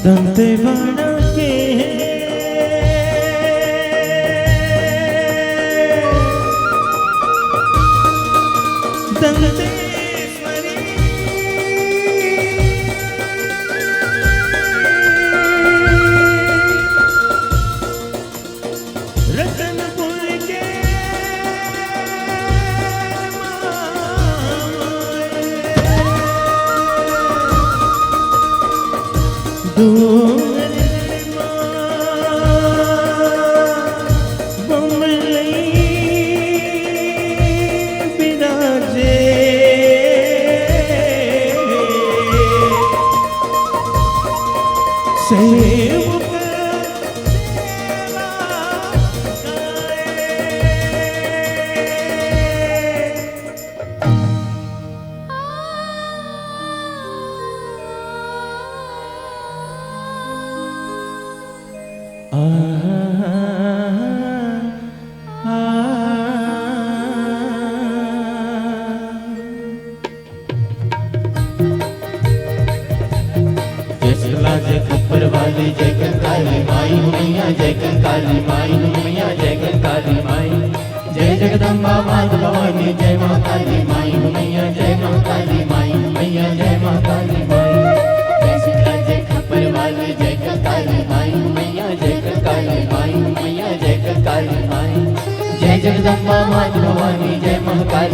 दंतेवाड़ा के दंतेश्वरी रतनपुर के जय खप्पर वाली जय कंकाली माई मैया जय कंकाली माई मैया जय कंकाली माई जय जगदम्बा मात भवानी जय महाकाली माई मैया जय महाकाली माई मैया जय महाकाली माई जय शीतला जय खप्पर वाली जय कंकाली माई मैया जय कंकाली माई मैया जय कंकाली माई जय जगदम्बा मात भवानी जय महाकाली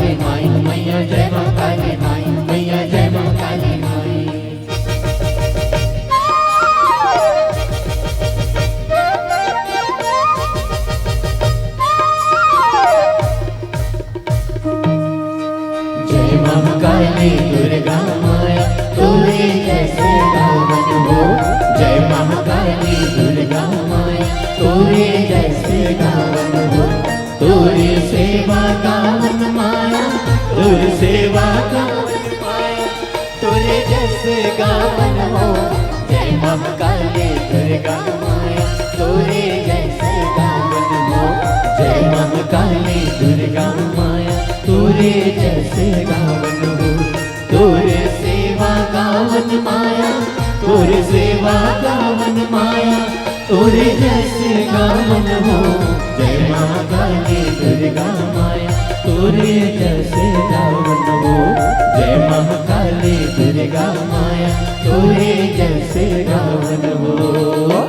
काली दुर्गा माया तोरे जैसे गावन हो। जय महाकाली दुर्गा माया तोरे जैसे गावन हो। तोरे सेवा गावन माया तोरे सेवा गावन माया तोरे जैसे गावन हो। जय महाकाली दुर्गा माया तोरे जैसे गावन हो। जय महाकाली दुर्गा माया तोरे जैसे गावन हो। तोरे सेवा गावन माया तोरे सेवा गावन माया तोरे जैसे गावन हो। जय महाकाली दुर्गा माया तोरे जैसे गावन हो। जय महाकाली दुर्गा माया तोरे जैसे गावन हो।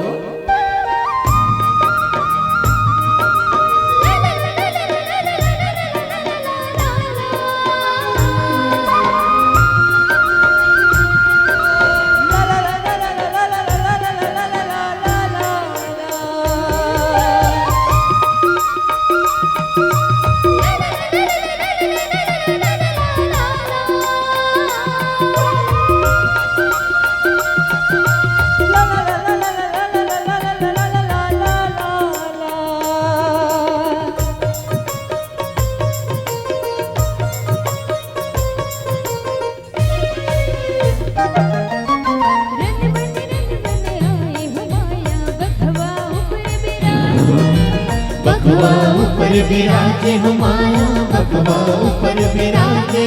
बखवा ऊपर विराजे हो माया बखवा ऊपर विराजे।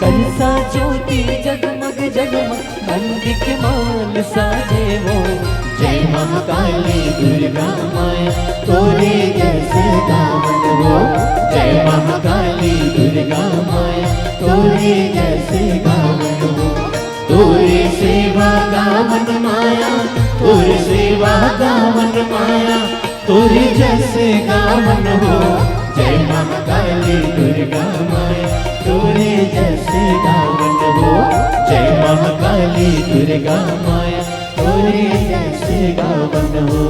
कलसा ज्योति जगमग जगमग मंदिर के मान साजे हो। जय महाकाली दुर्गा माया तोरे जैसे गावन हो। जय महाकाली दुर्गा माया तोरे जैसे गावन हो। तोरे सेवा गावन माया तोरे सेवा गावन माया तोरे जैसे गावन हो। जय महाकाली दुर्गा माया तोरे जैसे गावन हो। जय महाकाली दुर्गा माया तोरे जैसे गावन हो।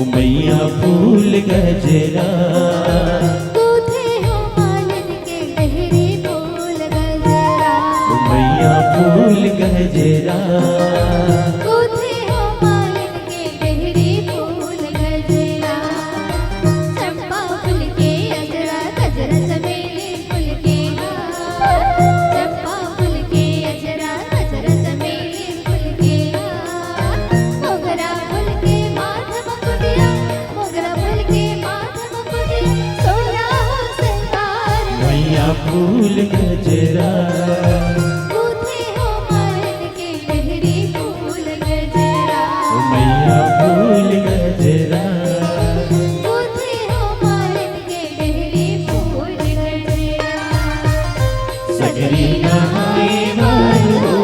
उमैया फूल गजरा उमैया फूल गजरा फूल गजरा मैया फूल गजरा सगरी नहाए बर हो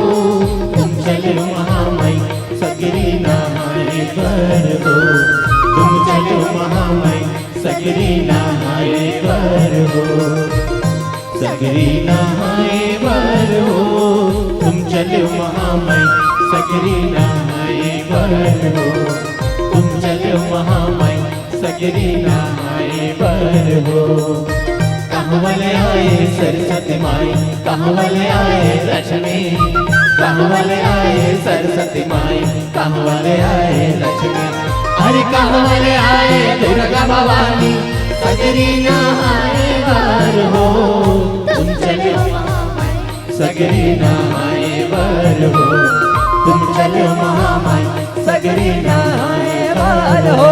तुम चलो महामई। सगरी नहाए बर हो तुम चलो महामई। सगरी नहाए बर हो सगरी नहाए बर हो तुम चलो महामई। सगरी नहाए बर हो तुम चलो महामई। सगरी नहाए बर हो। कहाँ वाले आए सरस्वती माई कहाँ वाले आए लक्ष्मी। कहाँ वाले आए सरस्वती माई कहाँ वाले आए लक्ष्मी। अरे कहाँ वाले आए दुर्गा भवानी। सगरी नहाए बर हो तुम चलो सगरी नहाए बर हो तुम चलो महामाई। सगरी नहाए बर हो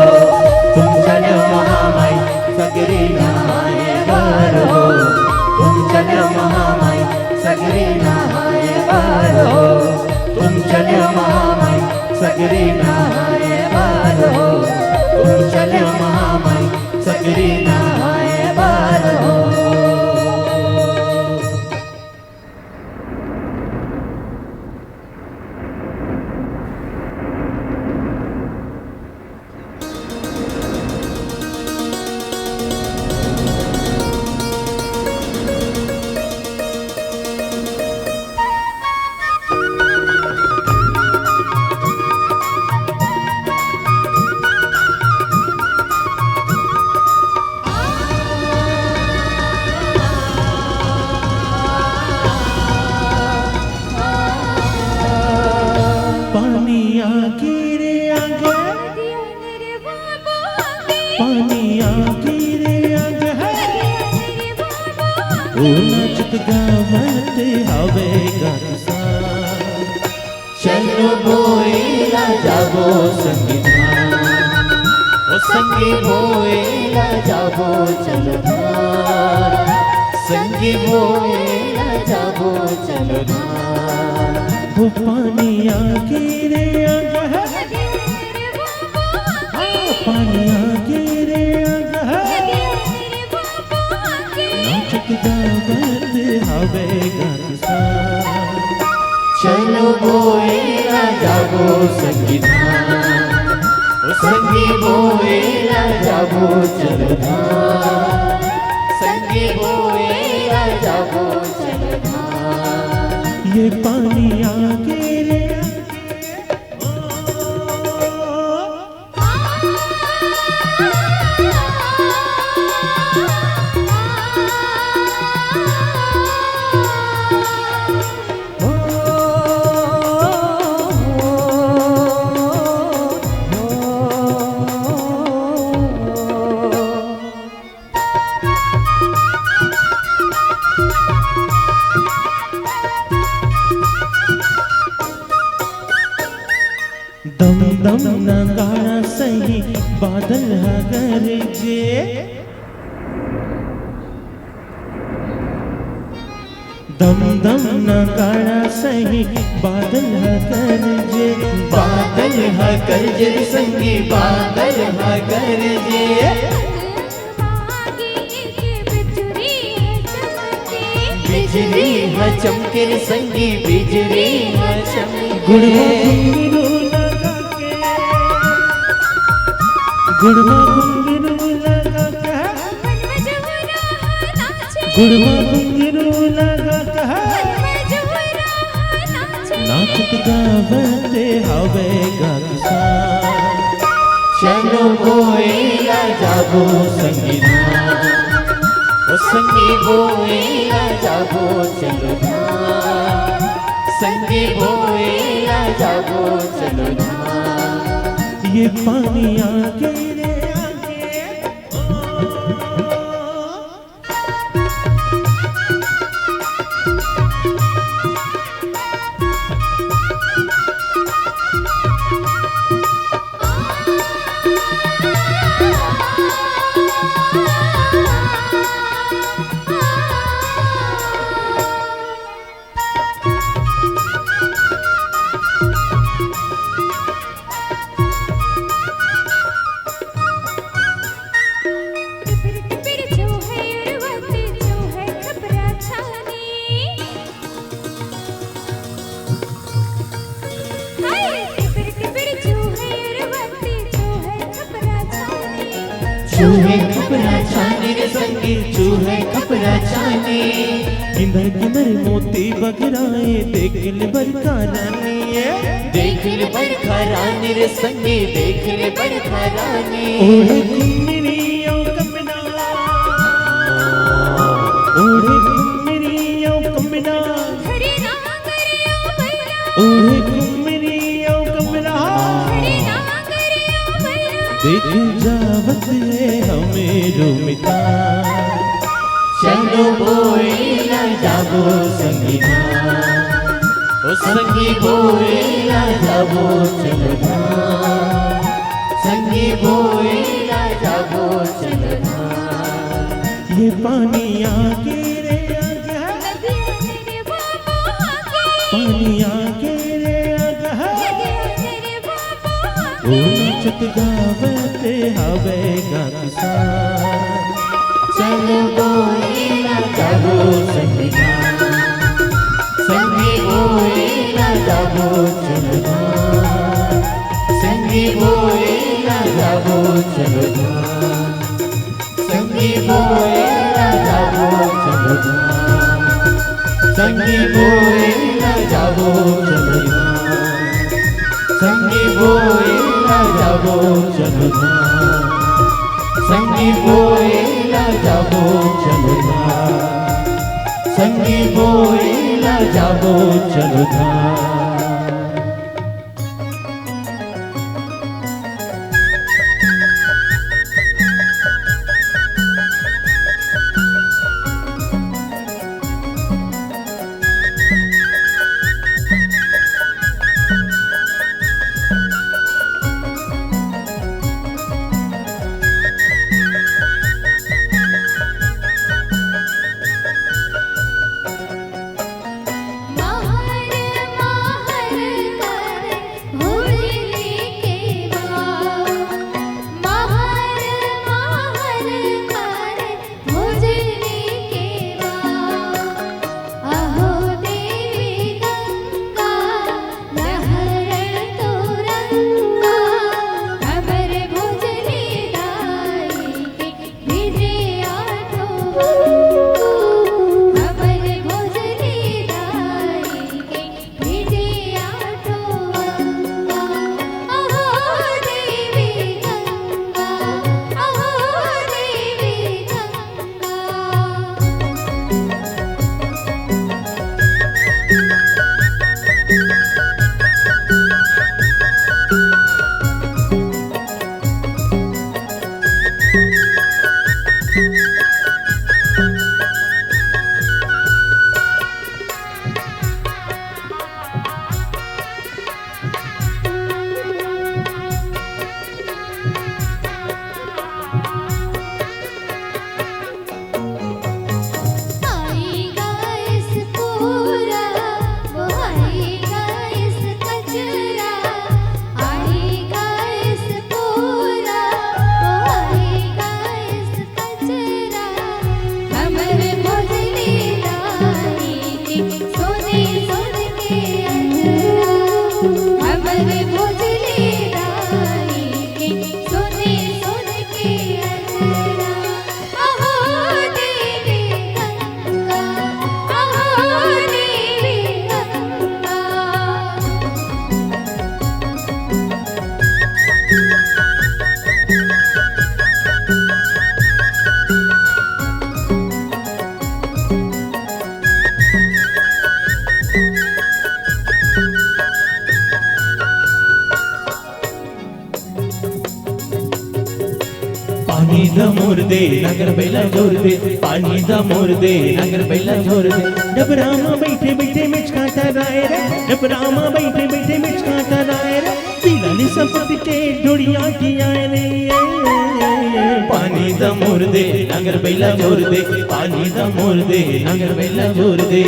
तुम चलो महामाई। सगरी नहाए बर हो तुम चलो महामाई। सगरी नहाए बर हो तुम चलो महामाई। सगरी नहाए बर हो तुम चलो महामाई। सगरी नहाए बर हो। नाचत गावत हवे गासा चलो बोएला जाबो संगीधान ओ संगी बोएला जाबो चलो धान संगी बोएला जाबो चलो धान वो पानी आगे रे आगा पानी आगे रे आगा नाचत गावत हवे गासा चलो बोएला जाबो संगीधान ओ संगी बोएला जाबो चलो धान संगी बोएला जाबो चलो धान ये पानी आगे रे दम दम नगाड़ा सही बादल गरजे दम दम नगाड़ा सही बादल गरजे बादल हा गरजे संगी बादल हा गरजे बिजली हा चमके संगी बिजली हा गुड़मा घुंघरू लगा के गुड़मा घुंघरू लगा के नाचत गावत हवे गासा चलो बोएला जाबो संगीधान ओ संगी बोएला जाबो चलो धान संगी बोएला जाबो चलो धान ये पानी आगे रे आगे चूहे कपड़ा छाने रे संगी चूहे कपड़ा छाने किंदर किंदर मोती बगराए देख ले बरका रानी देख ले बरखा रानी रे संगी देख ले बरखा रानी ओढ़े घुमरियो कमना ओढ़े घुमरियो कमना ओढ़े घुमरियो कमना देख जावत है हमें रुमिता चलो बोएला जाबो संगीधान ओ संगी बोएला जाबो चलो धान संगी बोएला जाबो चलो धान ये पानी आगे रे आगे पानी आगे रे आगे ओ नाचत गावत हवे गासा चलो बोएला जाबो संगीधान संगी बोएला जाबो चलो धान संगी बोएला जाबो चलो धान संगी बोएला जाबो चलो धान संगी बोएला जाबो चलो धान संगी बोएला जाबो चलो धान संगी बोएला जाबो चलो धान संगी बोएला जाबो चलो धान मोर दे नगर बेला जोर दे पानी दा मोर दे नगर बेला जोर दे डबरामा बैठे बैठे मिचकाता राय रे डबरामा बैठे बैठे मिचकाता राय रे पीला ने सपत के ढोड़ियां किया रे पानी दा मोर दे नगर बेला जोर दे पानी दा मोर दे नगर बेला जोर दे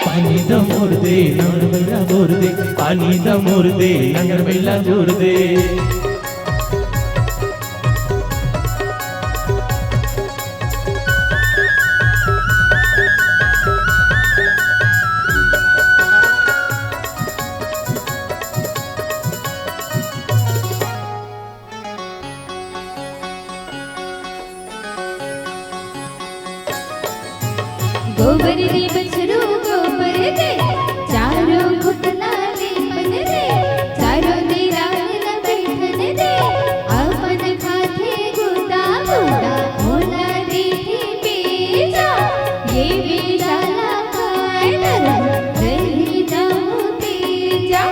पानी दा मोर दे नगर बेला जोर दे पानी दा मोर दे नगर बेला जोर दे गोबर रे बछरू गोबर दे चारों घुटना दे बन दे चारों दे राग न बैठन दे अपन खाते गुदा गुदा होला देखे बेजा ये बेजा ला खाए नरम रही जाऊं तेजा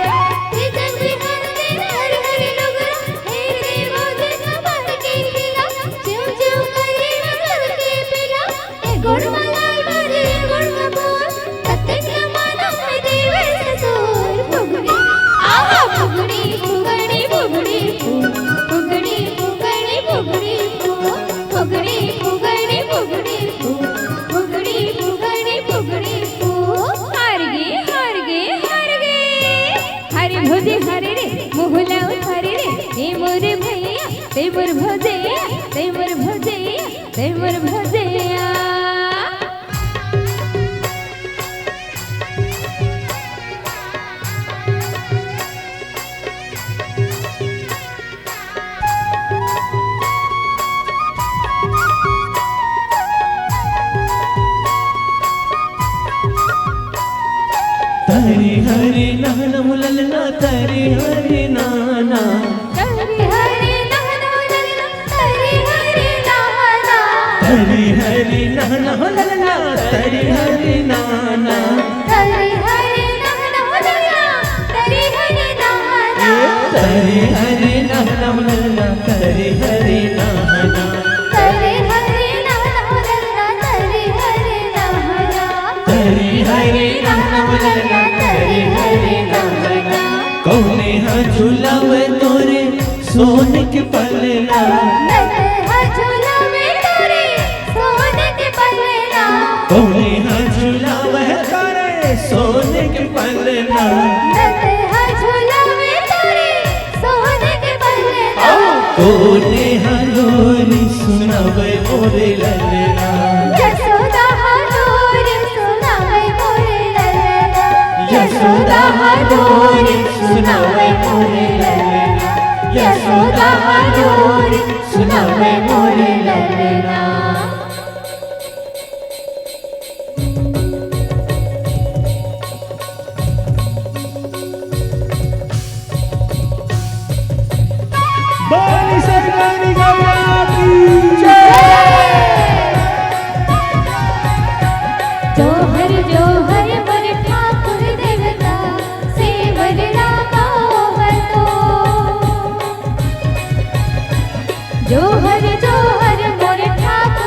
ते जग बिहान दे हर हर लोगरा हेर दे मोज कबार के खिला ज्यों ज्यों करे नगर के पिला ए गोड़ हरे रे मोहला हरे रे हे मोर भैया ते मोर भजैया ते मोर भजैया ते मोर भजैया हरे हरे नाना मुललना तरे हरे नाना हरे हरे नाना मुललना तरे हरे नाना हरे हरे नाना मुललना तरे हरे नाना हरे हरे नाना मुललना तरे हरे नाना तरे हरे नाना मुललना तरे हरे नाना तरे हरे नाना मुललना तरे हरे नाना तरे हरे नाना मुललना कौने हाँ झूलावे तोरे सोने के पलना झूलावे तोरे सोने के पलना कौने हाँ झूलावे तोरे सोने के पलना झूलावे तोरे सोने के पलना कौने हाँ लोरी सुनावे मोरे ललना यशोदा लोरी सुनावे मोरे ललना यशोदा लोरी सुनावे मोरे ललना यशोदा लोरी सुनावे मोरे ललना बोली सरदारी गौरा की जय जोहर जोहर मोर ठाकुर देवता सेवर रामा तो जोहर जोहर मोर ठाकुर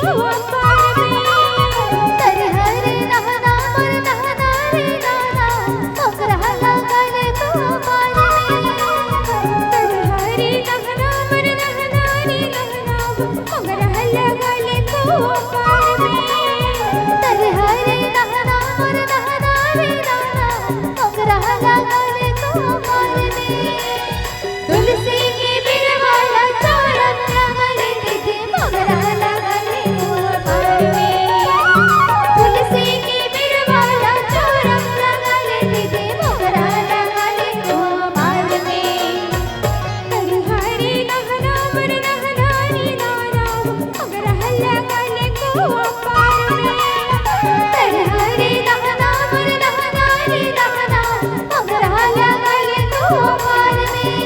अपार में तरहर नहना मोर नहना रे नाना मोगरा लगल कुआपार में तरहर नहना मोर नहना रे नाना मोगरा लगल कुआपार में तरहर नहना मोर नहना रे नाना मोगरा लगल कुआपार में तुलसी के बिरवाला चौरम लगल देखे मोगरा लगल कुआपार में तुलसी के बिरवाला चौरम लगल देखे मोगरा लगल कुआपार में तरहरी नहना मोर नहना रे नाना मोगरा लगल कुआपार में तरहरी नहना मोर नहना रे नाना मोगरा लगल कुआपार में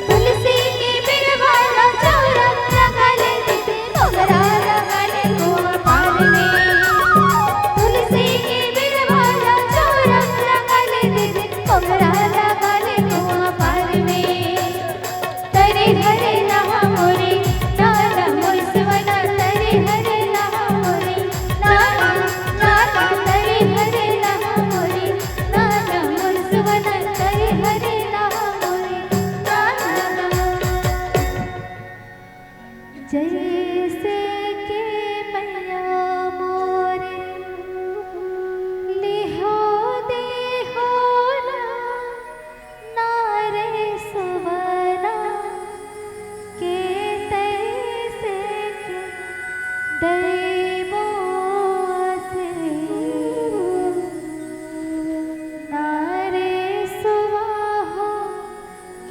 तुलसी के बिरवाला चौरम लगल देखे मोगरा लगल कुआपार में तुलसी के बिरवाला चौरम लगल देखे मोगरा लगल कुआपार में तरे हरे नहा मोरे नाना मोर सुवना तरे हरे नहा मोरे नाना नाना तरे हरे नहा मोरे नाना मोर सुवना तरे हरे नहा मोरे नाना जैसे के मैया मोरे लिहो दे हो ना रे सवना के तैसे के दैवो से ना रे सुवाहो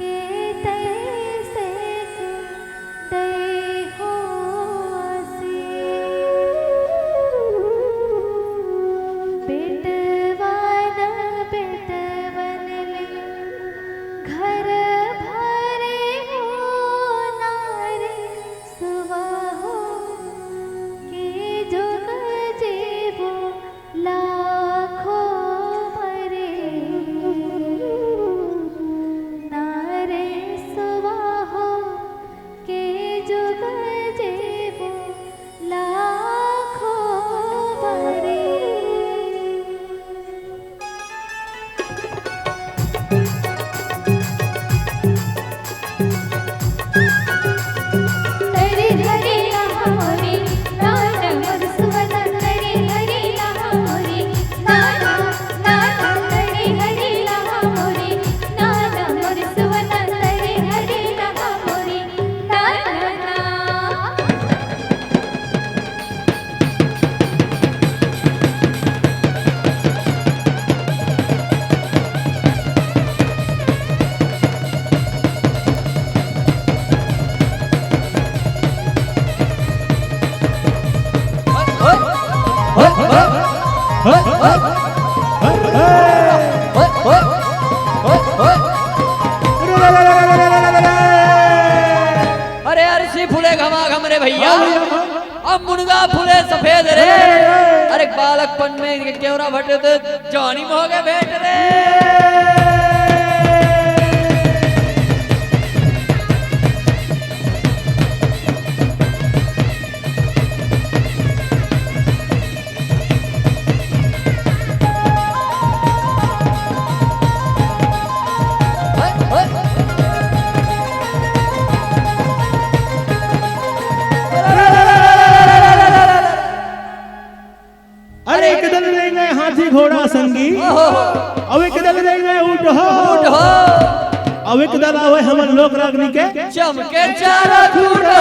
के तैसे के दैवो से बेटवाना बेटवन ले घर भरे हो नारे सुवाहो के जोग जेबो लाखों भरे नारे सुवाहो के जोग जेबो लाखों भरे तरे हरे नहा मोरे नाना मोर सुवना तरे हरे नहा मोरे नाना नाना तरे हरे नहा मोरे नाना मोर सुवना तरे हरे नहा मोरे नाना अरे अरसी फूले घमा घम रे भैया अब मुनगा फूले सफेद रे अरे बालकपन में क्यों ना भटे तो जवानी में हो गए भेंट रे अरे एक दल रह गए हाथी घोड़ा संगी अब एक दल रह गए ऊँट हो अब एक दल आवे हमन लोक रागनी के चमके चारों खूंट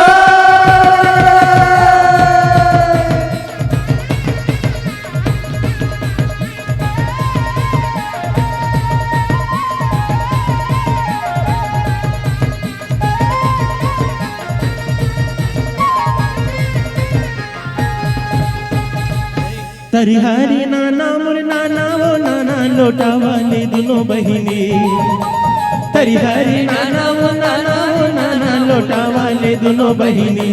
तरिहारी नाना मोर नाना वो नाना लोटा वाले दोनों बहिनी तरिहारी नाना वो नाना लोटा वाले दोनों बहिनी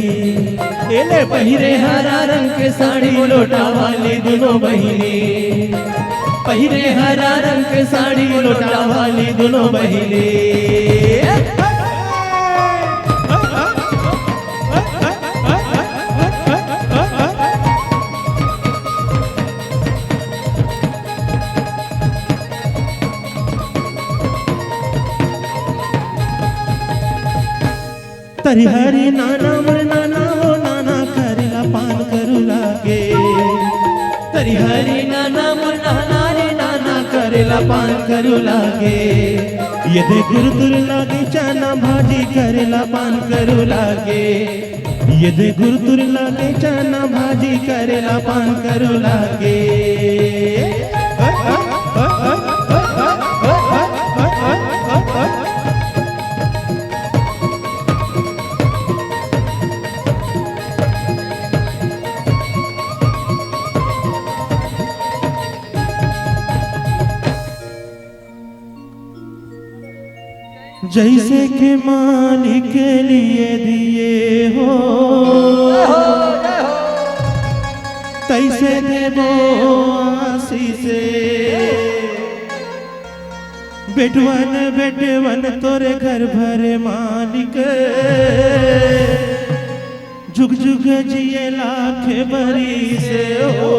एले पहिरे हरा रंग के साड़ी लोटा वाले दोनों बहिनी पहिरे हरा रंग के साड़ी लोटा वाली दोनों बहिनी तरी हरी नाना मोर नाना हो नाना करेला पान करू लागे तरी हरी नाना मोर नाना रे नाना करेला पान करू लागे ये दे गुरुतुर लागे चना भाजी करेला पान करू लागे ये दे गुरुतुर लागे चना भाजी करेला पान करू लागे जैसे के मालिक के लिए दिए हो तैसे देवो आशीष बेटवन बेटवन तोरे घर भरे मालिक जुग जुग जिए लाख बरी से हो